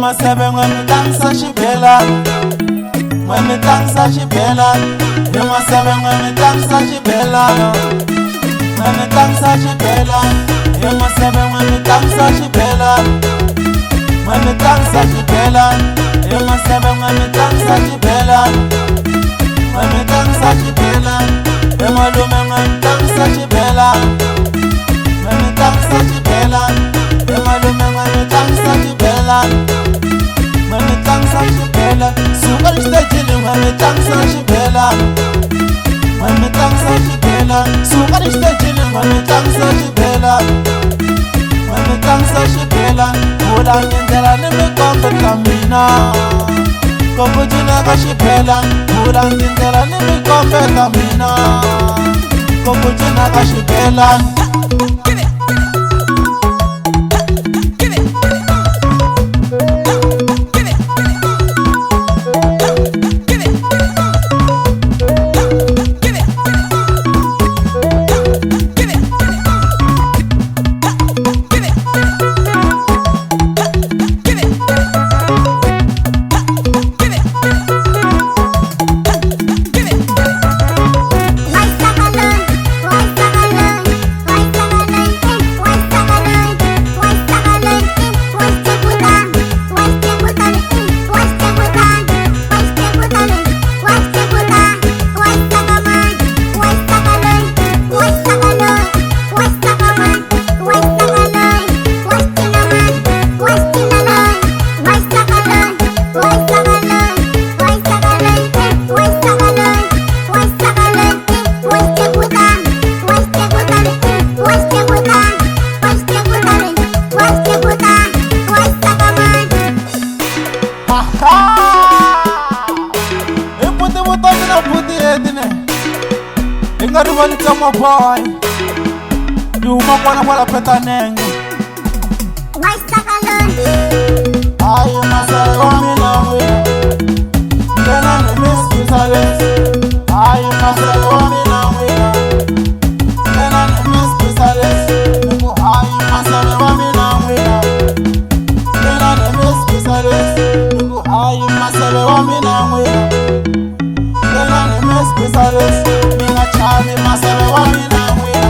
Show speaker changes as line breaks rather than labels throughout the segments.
maseve ngwemi tlangisa xibelani, ngwemi tlangisa xibelani. Hi maseve ngwemi tlangisa xibelani, ngwemi tlangisa xibelani. Hi maseve ngwemi tlangisa xibelani, ngwemi tlangisa xibelani. Hi maseve ngwemi tlangisa xibelani, ngwemi tlangisa xibelani. Hi malume ngwemi tlangisa xibelani, ngwemi tlangisa xibelani. Hi malume ngwemi tlangisa xibelani, ngwemi tlangisa xibelani. Suka exitejini ngwemi tlangisa xibelani, ngwemi tlangisa xibelani. Suka exitejini ngwemi tlangisa xibelani, ngwemi tlangisa xibelani. Vula tindlela ni mikombe ta mina, ku ku cina ka xibelani. Vula tindlela ni mikombe ta mina, ku ku cina ka xibelani. Nga rivali ka maboy yi huma kwala petanenge. Hayi maseve wa mina wena, nghena ni Miss Bizarress. Hayi maseve wa mina wena, nghena ni Miss Bizarress. Niku hayi maseve wa mina wena, nghena ni Miss Bizarress. Niku hayi maseve wa mina wena, nghena ni Miss Bizarress. Chavi maseve wa mina wena,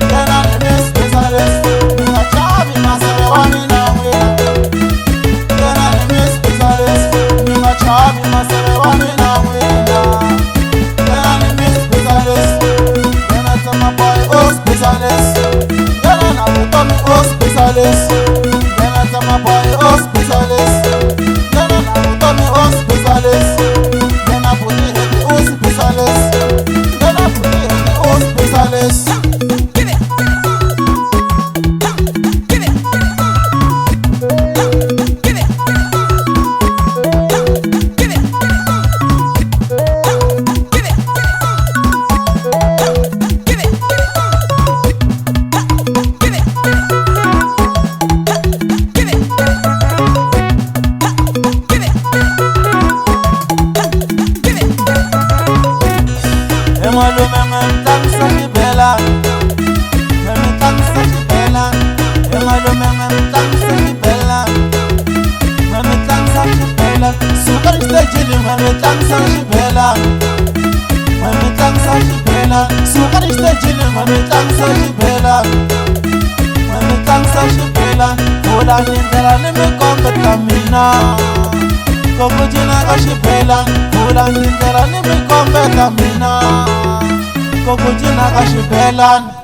nghena ni Miss Bizarress. Mina chavi maseve wa mina wena, nghena ni Miss Bizarress. Mina chavi maseve wa mina wena, nghena ni Miss Bizarress. Nghena ta maboy os Bizarress, nghena na vutomi os Bizarress. Nghena ta maboy os Bizarress, nghena na vutomi os Bizarress. Nghena buti heti os Bizarress, malume ngwemi tlangisa xibelani, ngwemi tlangisa xibelani. Hi malume ngwemi tlangisa xibelani, ngwemi tlangisa xibelani. Suka exitejini ngwemi tlangisa xibelani, ngwemi tlangisa xibelani. Suka exitejini ngwemi tlangisa xibelani, ngwemi tlangisa xibelani. Vula tindlela ni mikombe ta mina, ku ku cina ka xibelani. Vula tindlela ni mikombe ta mina, ku ku cina ka xibelani.